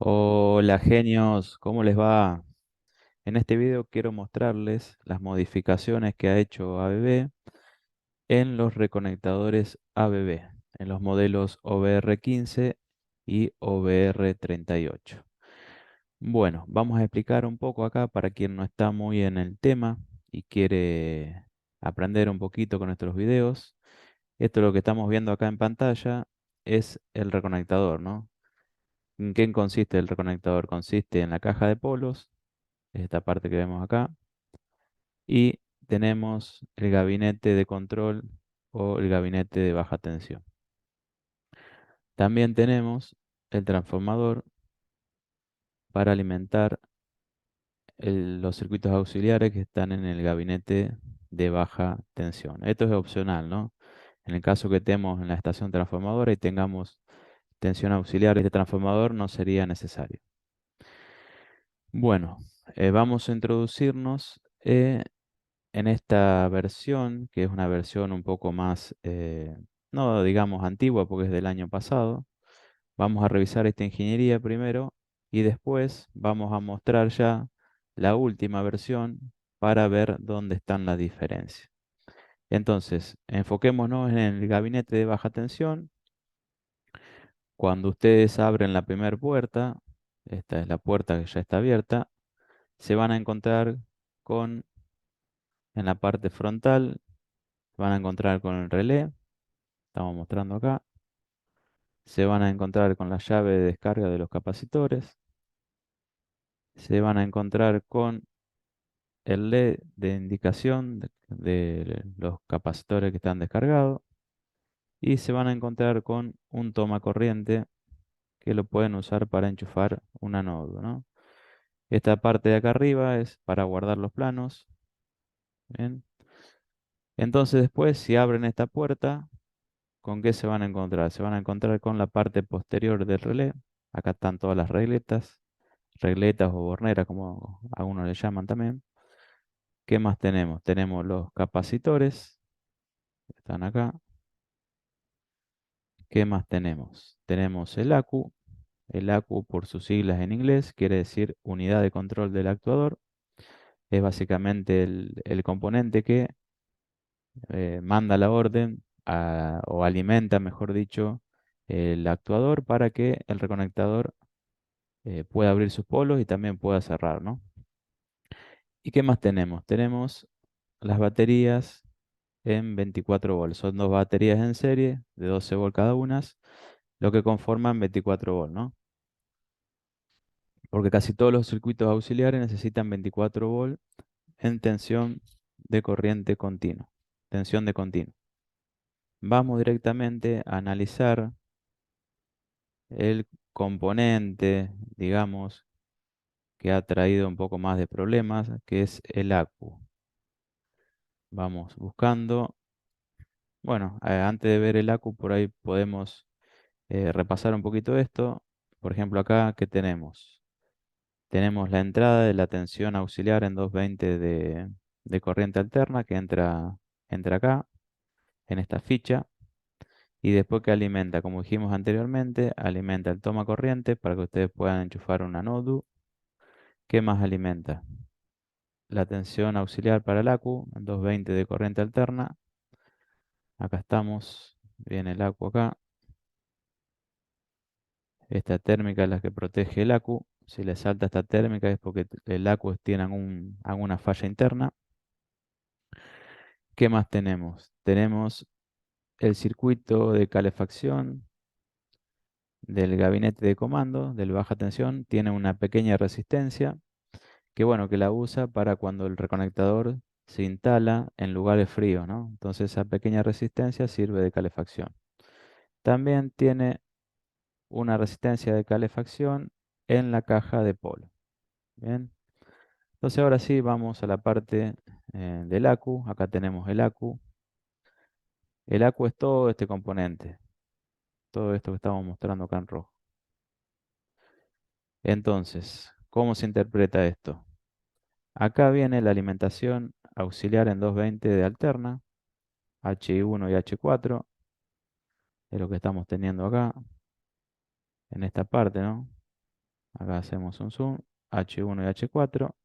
Hola genios, ¿cómo les va? En este video quiero mostrarles las modificaciones que ha hecho ABB en los reconectadores ABB, en los modelos OBR15 y OBR38. Bueno, vamos a explicar un poco acá para quien no está muy en el tema y quiere aprender un poquito con nuestros videos. Esto lo que estamos viendo acá en pantalla es el reconectador, ¿no? ¿En qué consiste el reconectador? Consiste en la caja de polos, es esta parte que vemos acá, y tenemos el gabinete de control o el gabinete de baja tensión. También tenemos el transformador para alimentar los circuitos auxiliares que están en el gabinete de baja tensión. Esto es opcional, ¿no? En el caso que estemos en la estación transformadora y tengamos tensión auxiliar, este transformador no sería necesario. Bueno, vamos a introducirnos en esta versión, que es una versión un poco más, no digamos antigua porque es del año pasado. Vamos a revisar esta ingeniería primero y después vamos a mostrar ya la última versión para ver dónde están las diferencias. Entonces, enfoquémonos en el gabinete de baja tensión. Cuando ustedes abren la primera puerta, esta es la puerta que ya está abierta, se van a encontrar con, en la parte frontal, se van a encontrar con el relé, estamos mostrando acá. Se van a encontrar con la llave de descarga de los capacitores. Se van a encontrar con el LED de indicación de los capacitores que están descargados. Y se van a encontrar con un toma corriente que lo pueden usar para enchufar un anodo, ¿no? Esta parte de acá arriba es para guardar los planos. ¿Bien? Entonces después, si abren esta puerta, ¿con qué se van a encontrar? Se van a encontrar con la parte posterior del relé. Acá están todas las regletas o borneras, como algunos le llaman también. ¿Qué más tenemos? Tenemos los capacitores, que están acá. ¿Qué más tenemos? Tenemos el ACU. El ACU, por sus siglas en inglés, quiere decir unidad de control del actuador. Es básicamente el componente que manda la orden o alimenta, mejor dicho, el actuador para que el reconectador pueda abrir sus polos y también pueda cerrar, ¿no? ¿Y qué más tenemos? Tenemos las baterías en 24 volts. Son dos baterías en serie de 12 volts cada una, lo que conforman 24 volts, ¿no? Porque casi todos los circuitos auxiliares necesitan 24 volts en tensión de corriente continua, tensión de continuo. Vamos directamente a analizar el componente, digamos, que ha traído un poco más de problemas, que es el ACU. Vamos buscando. Bueno, antes de ver el ACU, por ahí podemos repasar un poquito esto. Por ejemplo, acá, ¿qué tenemos? Tenemos la entrada de la tensión auxiliar en 220 de corriente alterna que entra acá, en esta ficha. Y después que alimenta, como dijimos anteriormente, alimenta el toma corriente para que ustedes puedan enchufar una nodu. ¿Qué más alimenta? La tensión auxiliar para el ACU en 220 de corriente alterna. Acá estamos, viene el ACU acá. Esta térmica es la que protege el ACU. Si le salta esta térmica es porque el ACU tiene alguna falla interna. ¿Qué más tenemos? Tenemos el circuito de calefacción del gabinete de comando, del baja tensión. Tiene una pequeña resistencia que bueno, que la usa para cuando el reconectador se instala en lugares fríos, ¿no? Entonces esa pequeña resistencia sirve de calefacción. También tiene una resistencia de calefacción en la caja de polo. Bien. Entonces ahora sí vamos a la parte del ACU. Acá tenemos el ACU. El ACU es todo este componente, todo esto que estamos mostrando acá en rojo. Entonces, ¿cómo se interpreta esto? Acá viene la alimentación auxiliar en 220 de alterna, H1 y H4, es lo que estamos teniendo acá, en esta parte, ¿no? Acá hacemos un zoom, H1 y H4.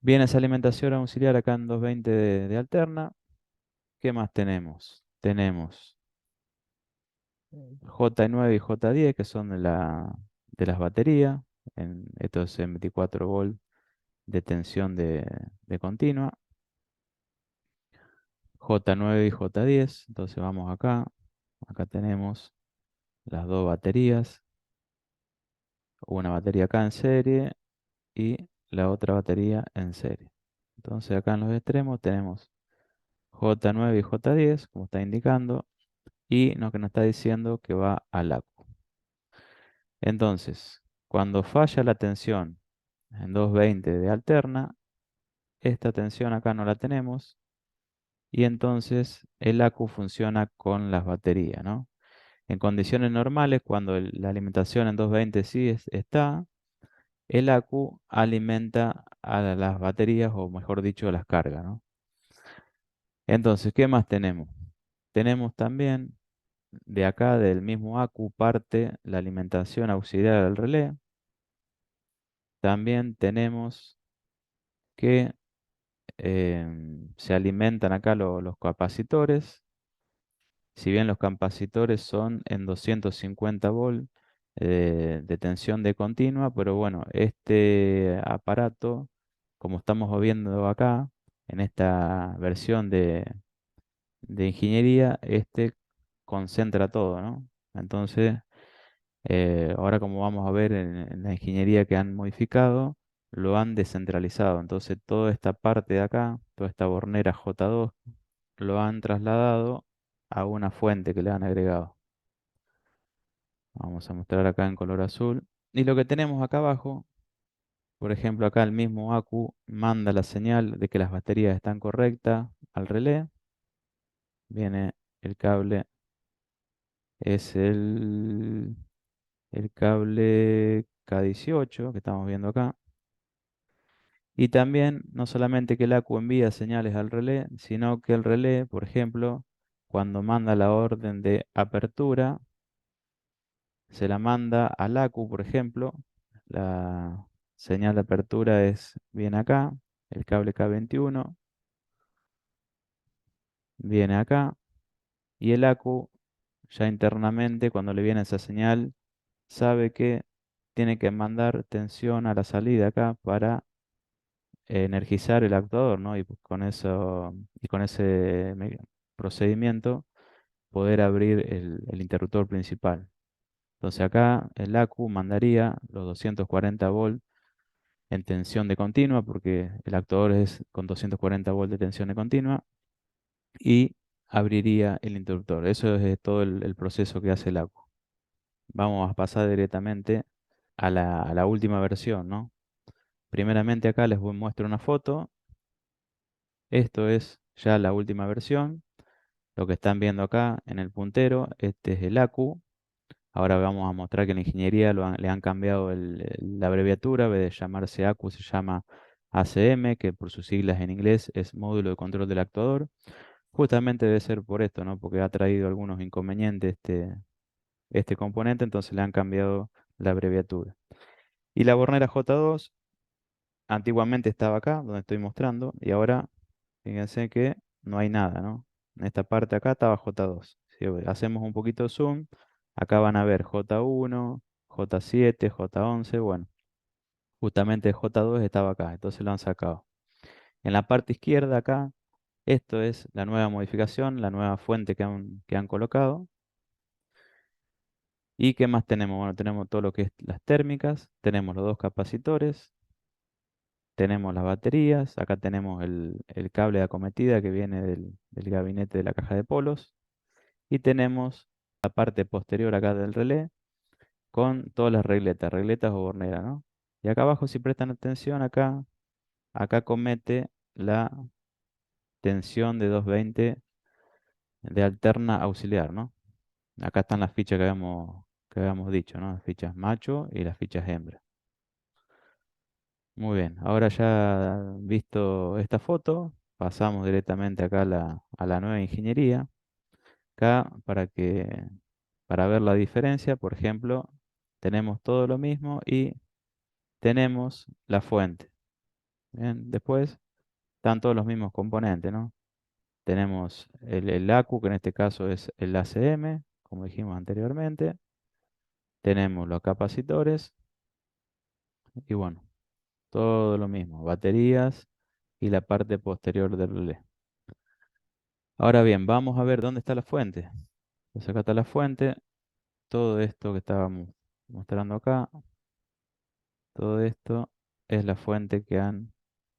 Viene esa alimentación auxiliar acá en 220 de alterna. ¿Qué más tenemos? Tenemos J9 y J10, que son de las baterías. Esto es en 24 volt de tensión de continua. J9 y J10. Entonces vamos acá. Acá tenemos las dos baterías. Una batería acá en serie y la otra batería en serie. Entonces acá en los extremos tenemos J9 y J10, como está indicando, y lo que nos está diciendo que va al ACU. Entonces, cuando falla la tensión en 220 de alterna, esta tensión acá no la tenemos, y entonces el ACU funciona con las baterías, ¿no? En condiciones normales, cuando la alimentación en 220 sí está, el ACU alimenta a las baterías, o mejor dicho, las carga, ¿no? Entonces, ¿qué más tenemos? Tenemos también de acá, del mismo ACU, parte la alimentación auxiliar al relé. También tenemos que se alimentan acá los capacitores. Si bien los capacitores son en 250 volt de tensión de continua, pero bueno, este aparato, como estamos viendo acá, en esta versión de ingeniería, este concentra todo, ¿no? Entonces, ahora como vamos a ver en la ingeniería que han modificado, lo han descentralizado. Entonces, toda esta parte de acá, toda esta bornera J2, lo han trasladado a una fuente que le han agregado. Vamos a mostrar acá en color azul. Y lo que tenemos acá abajo, por ejemplo, acá el mismo ACU manda la señal de que las baterías están correctas al relé. Viene el cable, es el cable K18 que estamos viendo acá. Y también, no solamente que el ACU envía señales al relé, sino que el relé, por ejemplo, cuando manda la orden de apertura, se la manda al ACU, por ejemplo. La señal de apertura viene acá, el cable K21 viene acá, y el ACU ya internamente, cuando le viene esa señal, sabe que tiene que mandar tensión a la salida acá para energizar el actuador, ¿no? Y con eso, y con ese procedimiento poder abrir el interruptor principal. Entonces acá el ACU mandaría los 240 volt en tensión de continua, porque el actuador es con 240 volt de tensión de continua, y abriría el interruptor. Eso es todo el proceso que hace el ACU. Vamos a pasar directamente a la última versión, ¿no? Primeramente acá muestro una foto. Esto es ya la última versión. Lo que están viendo acá en el puntero, este es el ACU. Ahora vamos a mostrar que en la ingeniería le han cambiado la abreviatura. En vez de llamarse ACU, se llama ACM, que por sus siglas en inglés es módulo de control del actuador. Justamente debe ser por esto, ¿no? Porque ha traído algunos inconvenientes este componente, entonces le han cambiado la abreviatura. Y la bornera J2 antiguamente estaba acá, donde estoy mostrando, y ahora fíjense que no hay nada, ¿no? En esta parte acá estaba J2. Si hacemos un poquito de zoom, acá van a ver J1, J7, J11, bueno, justamente J2 estaba acá, entonces lo han sacado. En la parte izquierda acá, esto es la nueva modificación, la nueva fuente que han colocado. ¿Y qué más tenemos? Bueno, tenemos todo lo que es las térmicas, tenemos los dos capacitores, tenemos las baterías, acá tenemos el cable de acometida que viene del gabinete de la caja de polos, y tenemos la parte posterior acá del relé con todas las regletas, regletas o borneras, ¿no? Y acá abajo, si prestan atención, acá comete la tensión de 220 de alterna auxiliar, ¿no? Acá están las fichas que habíamos dicho, ¿no? Las fichas macho y las fichas hembra. Muy bien, ahora ya visto esta foto, pasamos directamente acá a la nueva ingeniería. Acá para ver la diferencia, por ejemplo, tenemos todo lo mismo y tenemos la fuente. Bien, después están todos los mismos componentes, ¿no? Tenemos el ACU, que en este caso es el ACM, como dijimos anteriormente. Tenemos los capacitores y bueno, todo lo mismo, baterías y la parte posterior del relé. Ahora bien, vamos a ver dónde está la fuente. Entonces acá está la fuente, todo esto que estábamos mostrando acá, todo esto es la fuente que han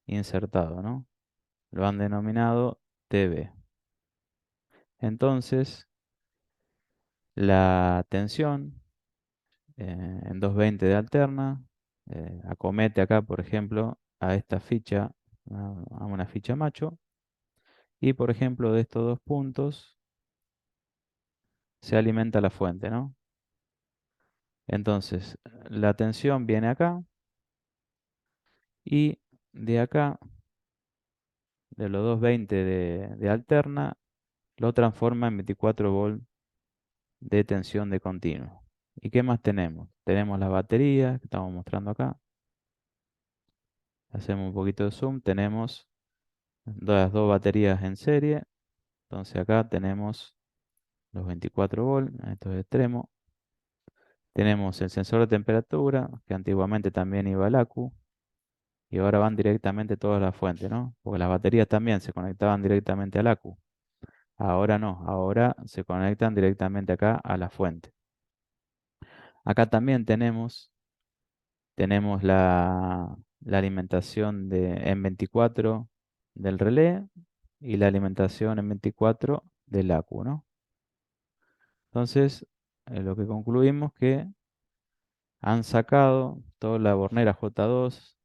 insertado, ¿no? Lo han denominado TV. Entonces, la tensión en 220 de alterna acomete acá, por ejemplo, a esta ficha, a una ficha macho, y por ejemplo, de estos dos puntos se alimenta la fuente, ¿no? Entonces, la tensión viene acá y de acá, de los 220 de alterna, lo transforma en 24 volt de tensión de continuo. ¿Y qué más tenemos? Tenemos las baterías que estamos mostrando acá. Hacemos un poquito de zoom. Tenemos las dos baterías en serie. Entonces acá tenemos los 24 volts en estos extremos. Tenemos el sensor de temperatura, que antiguamente también iba al ACU. Y ahora van directamente todas a la fuente, ¿no? Porque las baterías también se conectaban directamente al ACU. Ahora no, ahora se conectan directamente acá a la fuente. Acá también tenemos la alimentación en 24 del relé y la alimentación en 24 del ACU, ¿no? Entonces, lo que concluimos que han sacado toda la bornera J2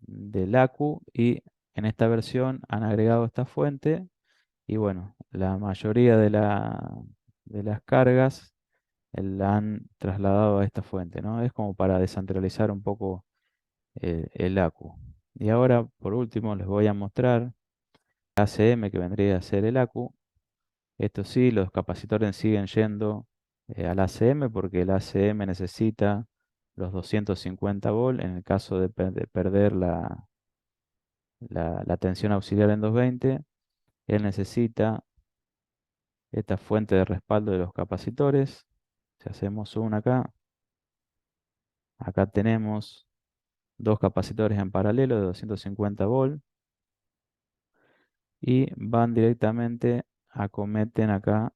del ACU y en esta versión han agregado esta fuente y bueno, la mayoría de las cargas la han trasladado a esta fuente, ¿no? Es como para descentralizar un poco el ACU. Y ahora, por último, les voy a mostrar ACM, que vendría a ser el ACU. Esto sí, los capacitores siguen yendo al ACM porque el ACM necesita los 250 volts en el caso de perder la tensión auxiliar en 220. Él necesita esta fuente de respaldo de los capacitores. Si hacemos una acá, acá tenemos dos capacitores en paralelo de 250 volts y van directamente, acometen acá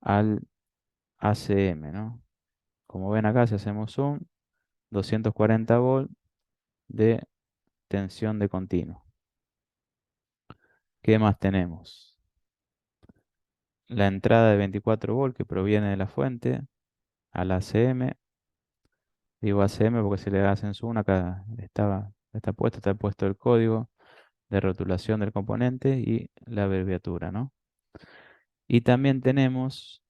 al ACM, ¿no? Como ven acá, si hacemos zoom, 240 volts de tensión de continuo. ¿Qué más tenemos? La entrada de 24 volts que proviene de la fuente al ACM. Digo ACM porque si le hacen zoom, acá está puesto el código de rotulación del componente y la abreviatura, ¿no? Y también tenemos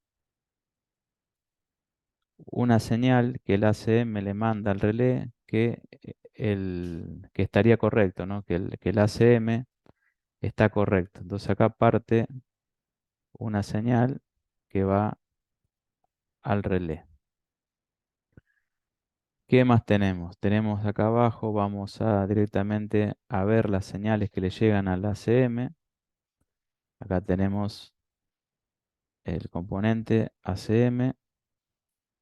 una señal que el ACM le manda al relé que estaría correcto, ¿no? Que el ACM está correcto. Entonces acá parte una señal que va al relé. ¿Qué más tenemos? Tenemos acá abajo, vamos a directamente a ver las señales que le llegan al ACM. Acá tenemos el componente ACM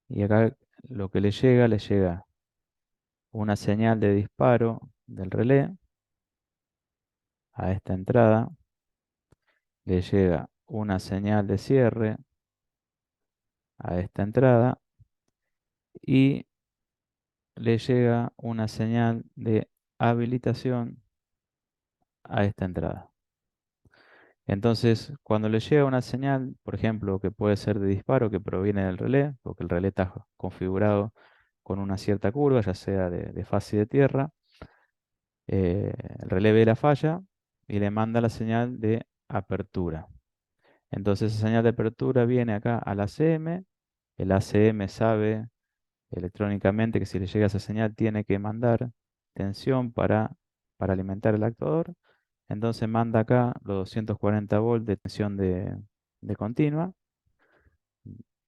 y acá lo que le llega una señal de disparo del relé a esta entrada, le llega una señal de cierre a esta entrada y le llega una señal de habilitación a esta entrada. Entonces, cuando le llega una señal, por ejemplo, que puede ser de disparo que proviene del relé, porque el relé está configurado con una cierta curva, ya sea de fase y de tierra, el relé ve la falla y le manda la señal de apertura. Entonces, esa señal de apertura viene acá al ACM, el ACM sabe electrónicamente que si le llega esa señal tiene que mandar tensión para alimentar el actuador. Entonces manda acá los 240 volts de tensión de continua.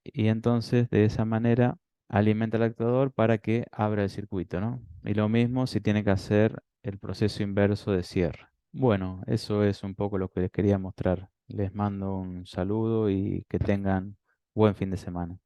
Y entonces de esa manera alimenta el actuador para que abra el circuito, ¿no? Y lo mismo si tiene que hacer el proceso inverso de cierre. Bueno, eso es un poco lo que les quería mostrar. Les mando un saludo y que tengan buen fin de semana.